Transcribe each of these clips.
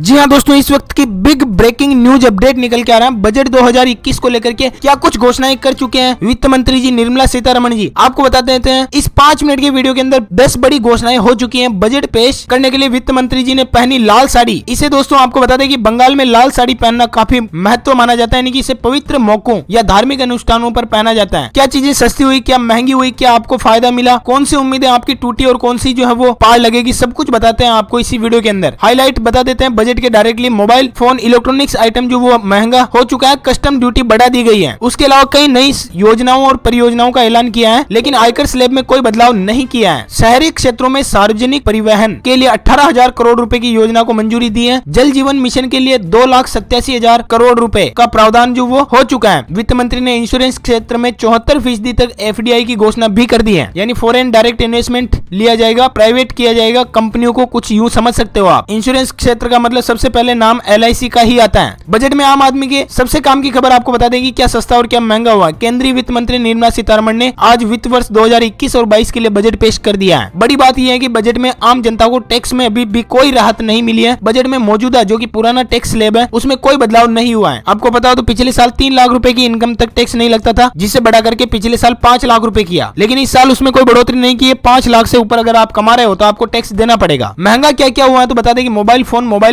जी हाँ दोस्तों, इस वक्त की बिग ब्रेकिंग न्यूज अपडेट निकल के आ रहा है। बजट 2021 को लेकर के क्या कुछ घोषणाएं कर चुके हैं वित्त मंत्री जी निर्मला सीतारमण जी। आपको बता देते हैं इस 5 मिनट के वीडियो के अंदर 10 बड़ी घोषणाएं हो चुकी हैं। बजट पेश करने के लिए वित्त मंत्री जी ने पहनी लाल साड़ी। इसे दोस्तों आपको बता दें कि बंगाल में लाल साड़ी पहनना काफी महत्व माना जाता है, यानी कि इसे पवित्र मौकों या धार्मिक अनुष्ठानों पर पहना जाता है। क्या चीजें सस्ती हुई, क्या महंगी हुई, क्या आपको फायदा मिला, कौन सी उम्मीदें आपकी टूटी और कौन सी जो है वो पार लगेगी, सब कुछ बताते हैं आपको इसी वीडियो के अंदर। हाईलाइट बता देते हैं बजट के directly. Mobile phone electronics item जो वो महंगा हो चुका है, कस्टम ड्यूटी बढ़ा दी गई है। उसके अलावा कई नई योजनाओं और परियोजनाओं का ऐलान किया है, लेकिन आयकर स्लैब में कोई बदलाव नहीं किया है। शहरी क्षेत्रों में सार्वजनिक परिवहन के लिए 18,000 करोड़ रुपए की योजना को मंजूरी दी है। जल जीवन मिशन के लिए 2,87,000 करोड़ रुपए का प्रावधान जो वो हो चुका है। वित्त मंत्री ने इंश्योरेंस क्षेत्र में 74% तक FDI की घोषणा भी कर दी है, यानी फॉरेन डायरेक्ट इन्वेस्टमेंट लिया जाएगा, प्राइवेट किया जाएगा कंपनियों को। कुछ यूं समझ सकते हो आप। इंश्योरेंस क्षेत्र का मतलब सबसे पहले नाम LIC का ही आता है। बजट में आम आदमी के सबसे काम की खबर आपको बता देंगे क्या सस्ता और क्या महंगा हुआ। केंद्रीय वित्त मंत्री निर्मला सीतारमण ने आज वित्त वर्ष 2021 और 22 के लिए बजट पेश कर दिया है। बड़ी बात यह है कि बजट में आम जनता को टैक्स में अभी भी कोई राहत नहीं मिली है। बजट में मौजूदा जो कि पुराना टैक्स स्लैब है उसमें कोई बदलाव नहीं हुआ है। आपको पता हो तो पिछले साल 3 लाख रुपए की इनकम तक टैक्स नहीं लगता था, जिसे बढ़ा करके पिछले साल 5 लाख रुपए किया, लेकिन इस साल उसमें कोई बढ़ोतरी नहीं की है। 5 लाख से ऊपर अगर आप कमा रहे हो तो आपको टैक्स देना पड़ेगा। महंगा क्या क्या हुआ है तो बता दें कि मोबाइल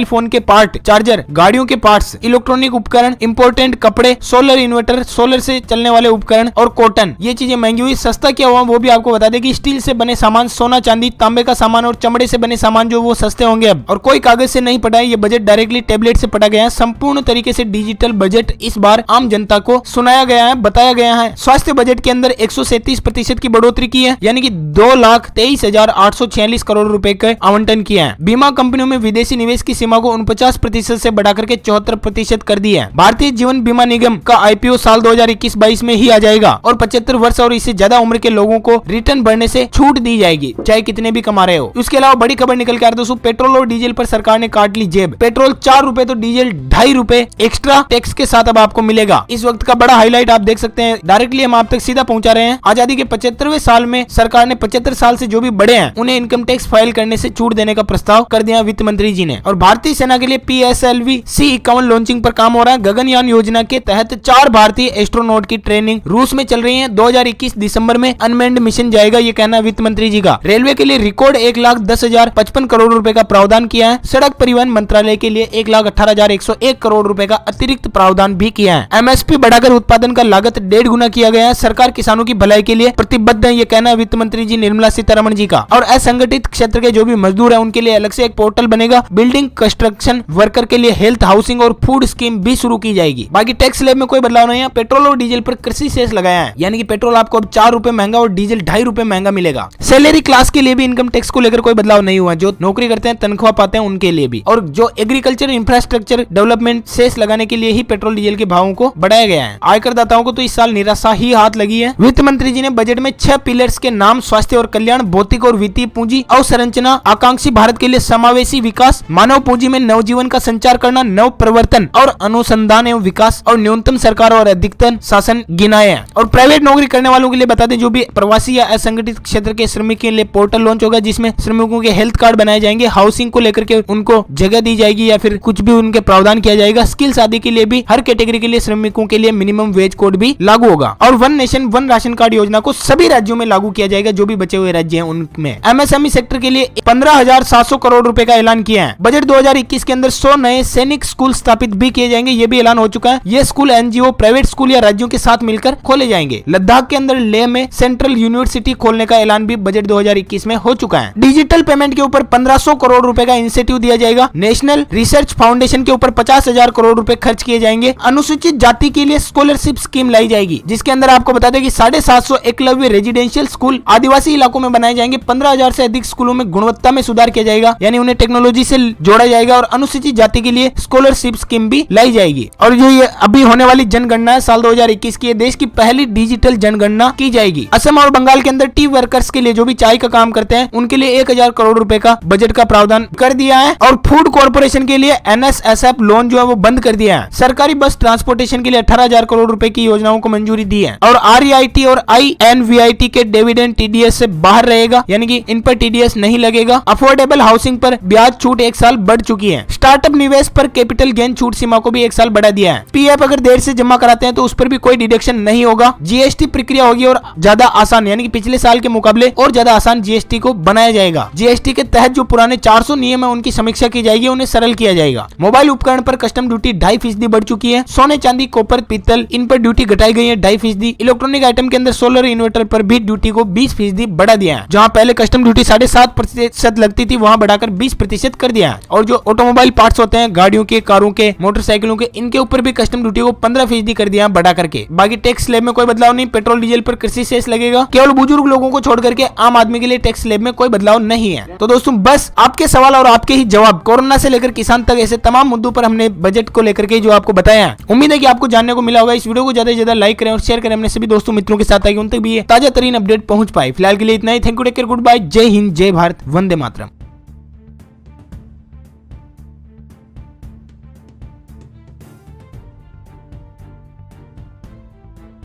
फोन के पार्ट, चार्जर, गाड़ियों के पार्ट्स, इलेक्ट्रॉनिक उपकरण, इंपोर्टेंट कपड़े, सोलर इन्वर्टर, सोलर से चलने वाले उपकरण और कॉटन, ये चीजें महंगी हुई। सस्ता क्या हुआ वो भी आपको बता दें कि स्टील से बने सामान, सोना चांदी, तांबे का सामान और चमड़े से बने सामान जो वो सस्ते होंगे अब, और कोई कागज से नहीं पढ़ा है। ये बजट डायरेक्टली टेबलेट से पढ़ा गया है। संपूर्ण तरीके से डिजिटल बजट इस बार आम जनता को सुनाया गया है, बताया गया है। स्वास्थ्य बजट के अंदर 137% की बढ़ोतरी की है, यानी कि 2,23,846 करोड़ रुपए का आवंटन किया है। बीमा कंपनियों में विदेशी निवेश की सीमा को 49% से बढ़ाकर के 74% कर दिया है। भारतीय जीवन बीमा निगम का IPO साल 2021-22 में ही आ जाएगा और 75 वर्ष और इससे ज्यादा उम्र के लोगों को रिटर्न भरने से छूट दी जाएगी, चाहे कितने भी कमा रहे हो। उसके अलावा बड़ी खबर निकल के आ रही है दोस्तों, पेट्रोल और डीजल पर सरकार ने काट ली जेब। पेट्रोल 4 रुपए तो डीजल 2.5 रुपए एक्स्ट्रा टैक्स के साथ अब आपको मिलेगा। इस वक्त का बड़ा हाईलाइट आप देख सकते हैं, डायरेक्टली हम आप तक सीधा पहुंचा रहे हैं। आजादी के 75वें साल में सरकार ने 75 साल से जो भी बड़े हैं उन्हें इनकम टैक्स फाइल करने से छूट देने का प्रस्ताव कर दिया वित्त मंत्री जी ने। और भारतीय सेना के लिए PSLV C-51 लॉन्चिंग पर काम हो रहा है। गगनयान योजना के तहत 4 भारतीय एस्ट्रोनॉट की ट्रेनिंग रूस में चल रही है। 2021 दिसंबर में अनमेन्ड मिशन जाएगा, ये कहना वित्त मंत्री जी का। रेलवे के लिए रिकॉर्ड 1,10,055 करोड़ रुपए का प्रावधान किया है। सड़क परिवहन मंत्रालय के लिए 1,18,101 करोड़ रुपए का अतिरिक्त प्रावधान भी किया है। MSP बढ़ाकर उत्पादन का लागत 1.5 गुना किया गया है। सरकार किसानों की भलाई के लिए प्रतिबद्ध है, ये कहना वित्त मंत्री जी निर्मला सीतारमण जी का। और असंगठित क्षेत्र के जो भी मजदूर है उनके लिए अलग से एक पोर्टल बनेगा। बिल्डिंग कंस्ट्रक्शन वर्कर के लिए हेल्थ, हाउसिंग और फूड स्कीम भी शुरू की जाएगी। बाकी टैक्स स्लैब में कोई बदलाव नहीं है। पेट्रोल और डीजल पर कृषि सेस लगाया है, यानी कि पेट्रोल आपको अब 4 रुपए महंगा और डीजल 2.5 रुपए महंगा मिलेगा। सैलरी क्लास के लिए भी इनकम टैक्स को लेकर कोई बदलाव नहीं हुआ। जो नौकरी करते हैं, तनख्वाह पाते हैं, उनके लिए भी। और जो एग्रीकल्चर इंफ्रास्ट्रक्चर डेवलपमेंट सेस लगाने के लिए ही पेट्रोल डीजल के भावों को बढ़ाया गया है। आयकर दाताओं को तो इस साल निराशा ही हाथ लगी है। वित्त मंत्री जी ने बजट में 6 पिलर्स के नाम स्वास्थ्य और कल्याण, भौतिक और वित्तीय पूंजी, अवसंरचना, आकांक्षी भारत के लिए समावेशी विकास, मानव पूंजी में नवजीवन का संचार करना, नव प्रवर्तन और अनुसंधान एवं विकास, और न्यूनतम सरकार और अधिकतम शासन गिनाए हैं। और प्राइवेट नौकरी करने वालों के लिए बता दें, जो भी प्रवासी या असंगठित क्षेत्र के श्रमिक के लिए पोर्टल लॉन्च होगा, जिसमें श्रमिकों के हेल्थ कार्ड बनाए जाएंगे। हाउसिंग को लेकर के उनको जगह दी जाएगी या फिर कुछ भी उनके प्रावधान किया जाएगा। स्किल्स आदि के लिए भी हर कैटेगरी के लिए श्रमिकों के लिए मिनिमम वेज कोड भी लागू होगा। और one nation one ration card योजना को सभी राज्यों में लागू किया जाएगा, जो भी बचे हुए राज्य हैं उनमें। MSME सेक्टर के लिए 15,700 करोड़ रुपए का ऐलान किया है। बजट 2021 के अंदर 100 नए सैनिक स्कूल स्थापित भी किए जाएंगे, ये भी ऐलान हो चुका है। ये स्कूल NGO, प्राइवेट स्कूल या राज्यों के साथ मिलकर खोले जाएंगे। लद्दाख के अंदर लेह में सेंट्रल यूनिवर्सिटी खोलने का ऐलान भी बजट 2021 में हो चुका है। डिजिटल पेमेंट के ऊपर 1500 करोड़ रुपए का इंसेंटिव दिया जाएगा। नेशनल रिसर्च फाउंडेशन के ऊपर 50,000 करोड़ रुपए खर्च किए जाएंगे। अनुसूचित जाति के लिए स्कॉलरशिप स्कीम लाई जाएगी, जिसके अंदर आपको बता दें कि 750 एकलव्य रेजिडेंशियल स्कूल आदिवासी इलाकों में बनाए जाएंगे। 15,000 से अधिक स्कूलों में गुणवत्ता में सुधार किया जाएगा, यानी उन्हें टेक्नोलॉजी से जोड़ा जाएगा। और अनुसूचित जाति के लिए स्कॉलरशिप स्कीम भी लाई जाएगी। और जो ये अभी होने वाली जनगणना है साल 2021 की, देश की पहली डिजिटल जनगणना की जाएगी। असम और बंगाल के अंदर टी वर्कर्स के लिए, जो भी चाय का काम करते हैं, उनके लिए 1,000 करोड़ रुपए का बजट का प्रावधान कर दिया है। और फूड कॉर्पोरेशन के लिए NSSF लोन जो है वो बंद कर दिया है। सरकारी बस ट्रांसपोर्टेशन के लिए 18,000 करोड़ रुपए की योजनाओं को मंजूरी दी है। और REIT और INVIT के डिविडेंड TDS से बाहर रहेगा, यानी कि इन पर TDS नहीं लगेगा। अफोर्डेबल हाउसिंग पर ब्याज छूट 1 साल बढ़ चुकी है। स्टार्टअप निवेश पर कैपिटल गेन छूट सीमा को भी 1 साल बढ़ा दिया है। पीएफ अगर देर से जमा कराते हैं तो उस पर भी कोई डिडक्शन नहीं होगा। जीएसटी प्रक्रिया होगी और ज्यादा आसान, यानी कि पिछले साल के मुकाबले और ज्यादा आसान जीएसटी को बनाया जाएगा। जीएसटी के तहत जो पुराने 400 नियम है उनकी समीक्षा की जाएगी, उन्हें सरल किया जाएगा। मोबाइल उपकरण पर कस्टम ड्यूटी 2.5% बढ़ चुकी है। सोने, चांदी, कॉपर, पीतल इन पर ड्यूटी घटाई गई है 2.5%। इलेक्ट्रॉनिक आइटम के अंदर सोलर इन्वर्टर पर भी ड्यूटी को 20% बढ़ा दिया है। जहां पहले कस्टम ड्यूटी 7.5% लगती थी, वहां बढ़ाकर 20% कर दिया है। और जो ऑटोमोबाइल पार्ट्स होते हैं, गाड़ियों के, कारों के, मोटरसाइकिलों के, इनके ऊपर भी कस्टम ड्यूटी को 15% कर दिया बढ़ा करके। बाकी टैक्स स्लैब में कोई बदलाव नहीं। पेट्रोल डीजल पर कृषि सेस लगेगा। केवल बुजुर्ग लोगों को छोड़ करके आम आदमी के लिए टैक्स स्लैब में कोई बदलाव नहीं है। तो दोस्तों बस आपके सवाल और आपके ही जवाब, कोरोना से लेकर किसान तक, ऐसे तमाम मुद्दों पर हमने बजट को लेकर के जो आपको बताया है। उम्मीद है कि आपको जानने को मिला होगा। इस वीडियो को ज्यादा से ज्यादा लाइक करें और शेयर करें अपने सभी दोस्तों मित्रों के साथ, ताकि उन तक भी ये ताजा तरीन अपडेट पहुंच पाए। फिलहाल के लिए इतना ही। Thank you, take care, good bye, जय हिंद, जय भारत, वंदे मातरम।